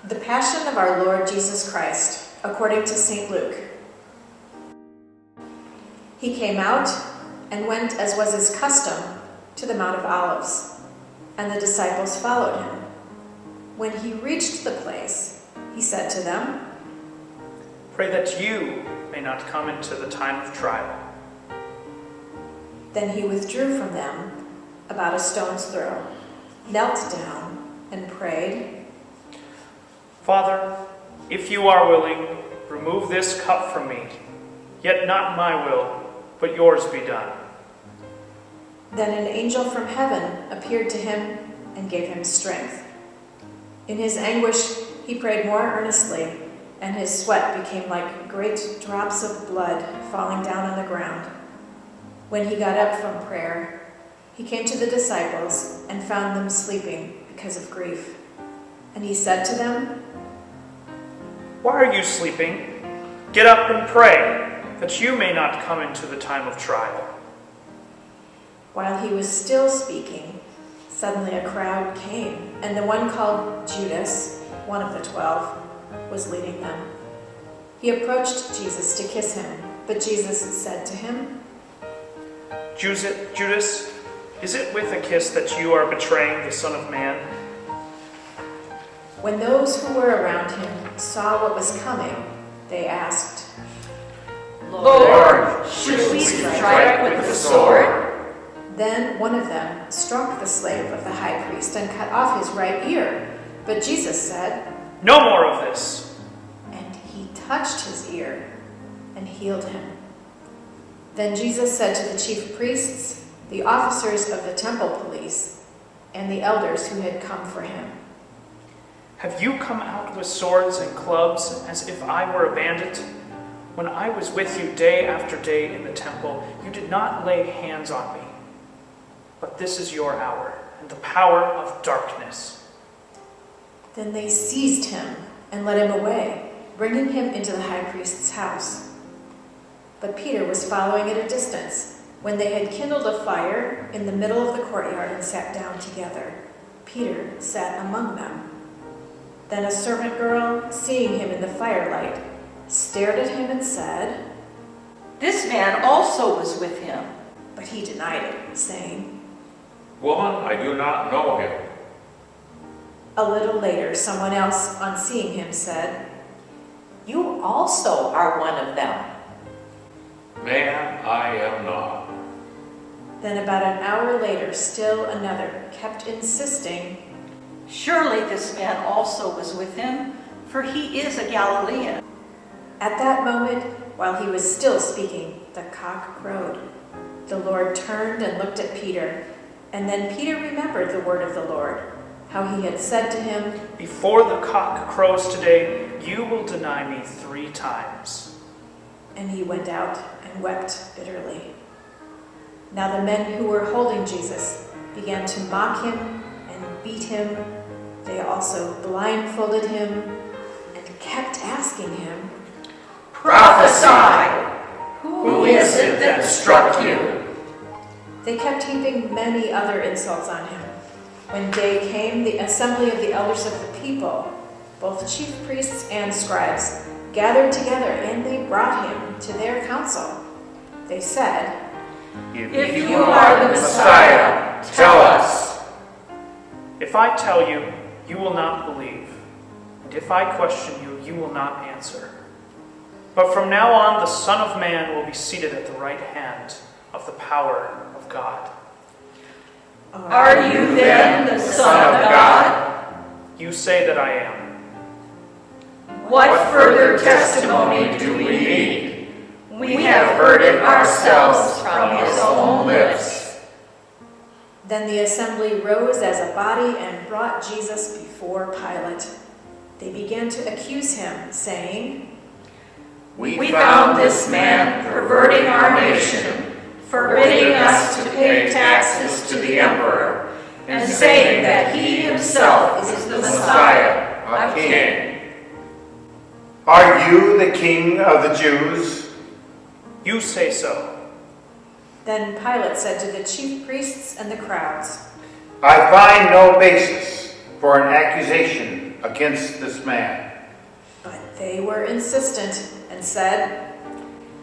The Passion of our Lord Jesus Christ, according to St. Luke. He came out and went, as was his custom, to the Mount of Olives, and the disciples followed him. When he reached the place, he said to them, "Pray that you may not come into the time of trial." Then he withdrew from them about a stone's throw, knelt down, and prayed, "Father, if you are willing, remove this cup from me. Yet not my will, but yours be done." Then an angel from heaven appeared to him and gave him strength. In his anguish, he prayed more earnestly, and his sweat became like great drops of blood falling down on the ground. When he got up from prayer, he came to the disciples and found them sleeping because of grief. And he said to them, "Why are you sleeping? Get up and pray, that you may not come into the time of trial." While he was still speaking, suddenly a crowd came, and the one called Judas, one of the 12, was leading them. He approached Jesus to kiss him, but Jesus said to him, "Judas, is it with a kiss that you are betraying the Son of Man?" When those who were around him saw what was coming, they asked, "Lord, should we strike with the sword?" Then one of them struck the slave of the high priest and cut off his right ear. But Jesus said, "No more of this." And he touched his ear and healed him. Then Jesus said to the chief priests, the officers of the temple police, and the elders who had come for him, "Have you come out with swords and clubs as if I were a bandit? When I was with you day after day in the temple, you did not lay hands on me. But this is your hour and the power of darkness." Then they seized him and led him away, bringing him into the high priest's house. But Peter was following at a distance. When they had kindled a fire in the middle of the courtyard and sat down together, Peter sat among them. Then a servant girl, seeing him in the firelight, stared at him and said, "This man also was with him." But he denied it, saying, "Woman, I do not know him." A little later, someone else, on seeing him, said, "You also are one of them." "Man, I am not." Then about an hour later, still another kept insisting, "Surely this man also was with him, for he is a Galilean." At that moment, while he was still speaking, the cock crowed. The Lord turned and looked at Peter, and then Peter remembered the word of the Lord, how he had said to him, "Before the cock crows today, you will deny me 3 times. And he went out and wept bitterly. Now the men who were holding Jesus began to mock him and beat him. They also blindfolded him and kept asking him, "Prophesy! Who is it that struck you?" They kept heaping many other insults on him. When day came, the assembly of the elders of the people, both chief priests and scribes, gathered together, and they brought him to their council. They said, "If you are the Messiah, tell us." If I tell you, you will not believe. And if I question you, you will not answer. But from now on, the Son of Man will be seated at the right hand of the power of God." "Are you then the Son of God?" You say that I am. "What further testimony do we need? We have heard it ourselves from his own lips." Then the assembly rose as a body and brought Jesus before Pilate. They began to accuse him, saying, "We found this man perverting our nation, forbidding us to pay taxes to the emperor, and saying that he himself is the Messiah, a king." "Are you the king of the Jews?" You say so. Then Pilate said to the chief priests and the crowds, "I find no basis for an accusation against this man. But they were insistent and said,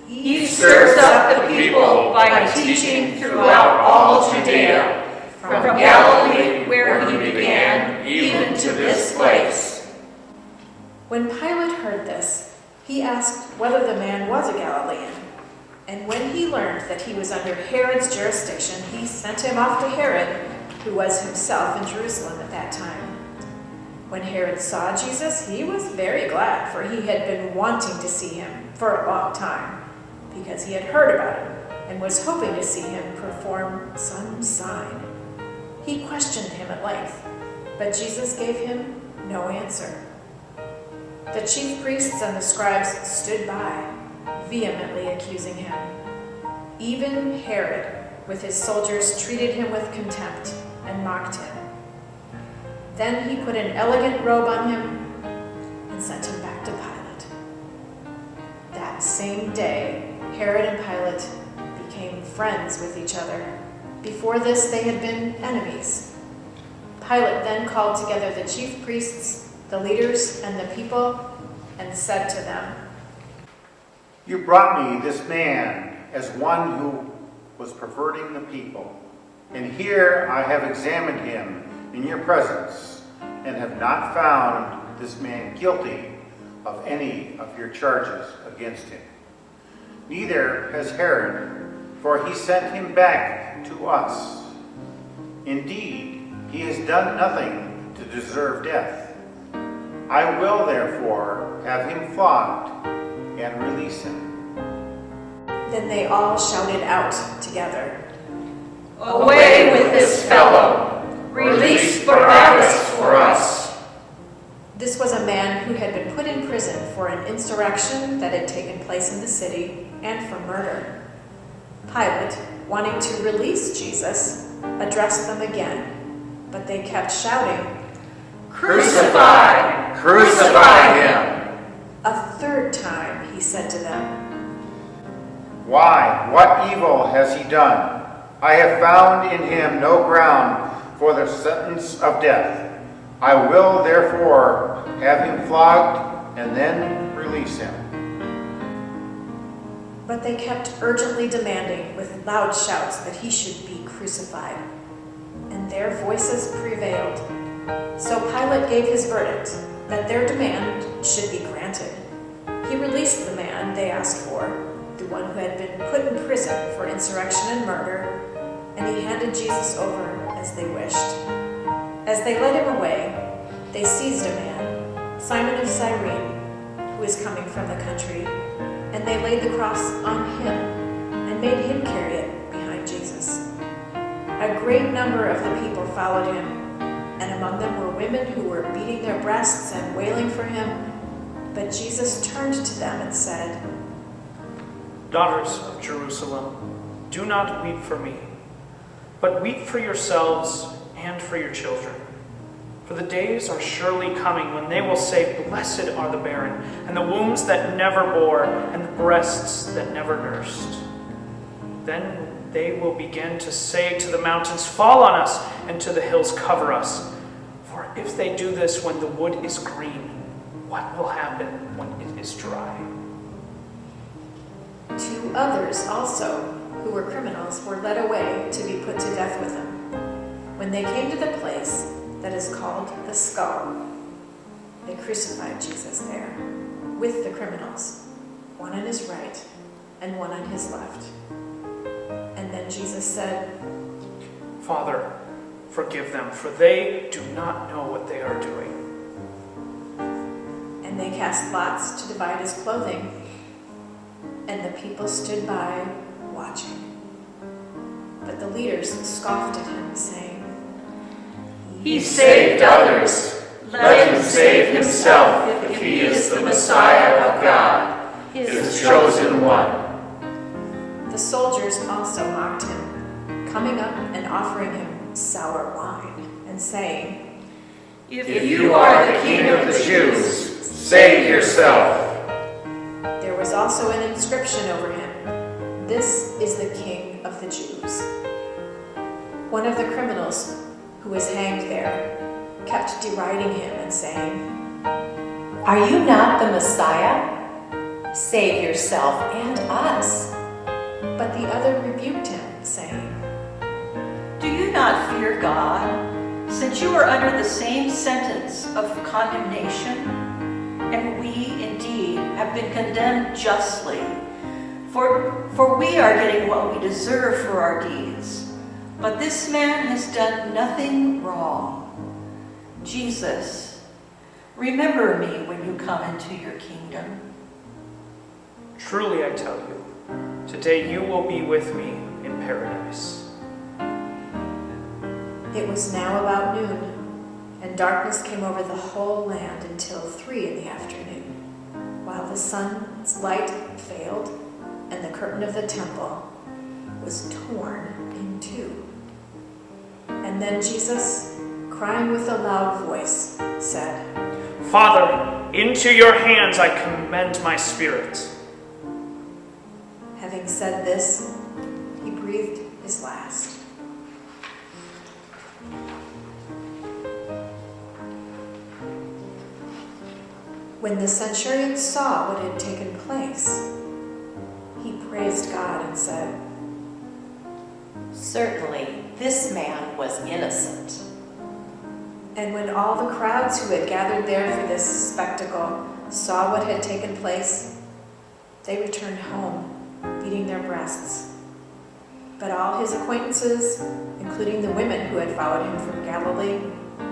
He stirs up the people by teaching throughout all Judea, from Galilee where he began, even to this place. When Pilate heard this, he asked whether the man was a Galilean. And when he learned that he was under Herod's jurisdiction, he sent him off to Herod, who was himself in Jerusalem at that time. When Herod saw Jesus, he was very glad, for he had been wanting to see him for a long time, because he had heard about him and was hoping to see him perform some sign. He questioned him at length, but Jesus gave him no answer. The chief priests and the scribes stood by, vehemently accusing him. Even Herod, with his soldiers, treated him with contempt and mocked him. Then he put an elegant robe on him and sent him back to Pilate. That same day, Herod and Pilate became friends with each other. Before this, they had been enemies. Pilate then called together the chief priests, the leaders, and the people, and said to them, You brought me this man as one who was perverting the people. And here I have examined him in your presence, and have not found this man guilty of any of your charges against him. Neither has Herod, for he sent him back to us. Indeed, he has done nothing to deserve death. I will therefore have him flogged and release him. Then they all shouted out together, Away with this fellow! Release Barabbas for us! This was a man who had been put in prison for an insurrection that had taken place in the city and for murder. Pilate, wanting to release Jesus, addressed them again, but they kept shouting, Crucify! Crucify him! A third time he said to them, Why? What evil has he done? I have found in him no ground for the sentence of death. I will therefore have him flogged and then release him. But they kept urgently demanding with loud shouts that he should be crucified, and their voices prevailed. So Pilate gave his verdict that their demand should be granted. He released the man they asked for, the one who had been put in prison for insurrection and murder, and he handed Jesus over as they wished. As they led him away, they seized a man, Simon of Cyrene, who was coming from the country, and they laid the cross on him and made him carry it behind Jesus. A great number of the people followed him, and among them were women who were beating their breasts and wailing for him. But Jesus turned to them and said, Daughters of Jerusalem, do not weep for me, but weep for yourselves and for your children. For the days are surely coming when they will say, Blessed are the barren, and the wombs that never bore, and the breasts that never nursed. Then they will begin to say to the mountains, Fall on us, and to the hills, Cover us. For if they do this when the wood is green, what will happen when it is dry? 2 others also, who were criminals, were led away to be put to death with him. When they came to the place that is called the Skull, they crucified Jesus there with the criminals, one on his right and one on his left. And then Jesus said, Father, forgive them, for they do not know what they are doing. And they cast lots to divide his clothing, and the people stood by watching. But the leaders scoffed at him, saying, He saved others. Let him save himself if he is the Messiah of God, his chosen one. The soldiers also mocked him, coming up and offering him sour wine, and saying, If you are the King of the Jews, save yourself. There was also an inscription over him, This is the King of the Jews. One of the criminals who was hanged there, kept deriding him and saying, "Are you not the Messiah? Save yourself and us." But the other rebuked him, saying, Do you not fear God, since you are under the same sentence of condemnation? And we, indeed, have been condemned justly, for we are getting what we deserve for our deeds. But this man has done nothing wrong. Jesus, remember me when you come into your kingdom. Truly I tell you, today you will be with me in paradise. It was now about noon, and darkness came over the whole land until 3 p.m, while the sun's light failed and the curtain of the temple was torn in two. And then Jesus, crying with a loud voice, said, Father, into your hands I commend my spirit. Having said this, he breathed his last. When the centurion saw what had taken place, he praised God and said, Certainly, this man was innocent. And when all the crowds who had gathered there for this spectacle saw what had taken place, they returned home, beating their breasts. But all his acquaintances, including the women who had followed him from Galilee,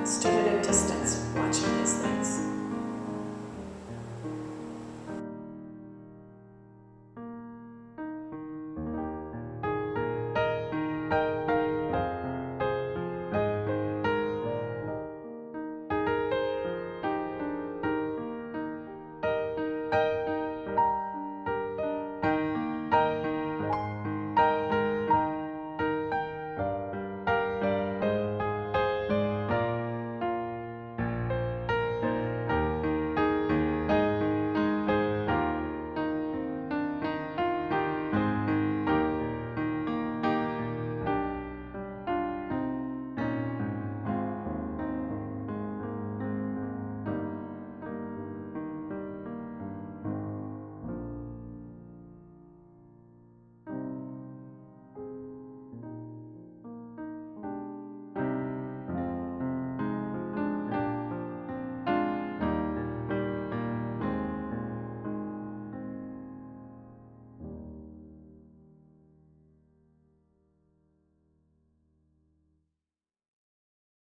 stood at a distance watching these things.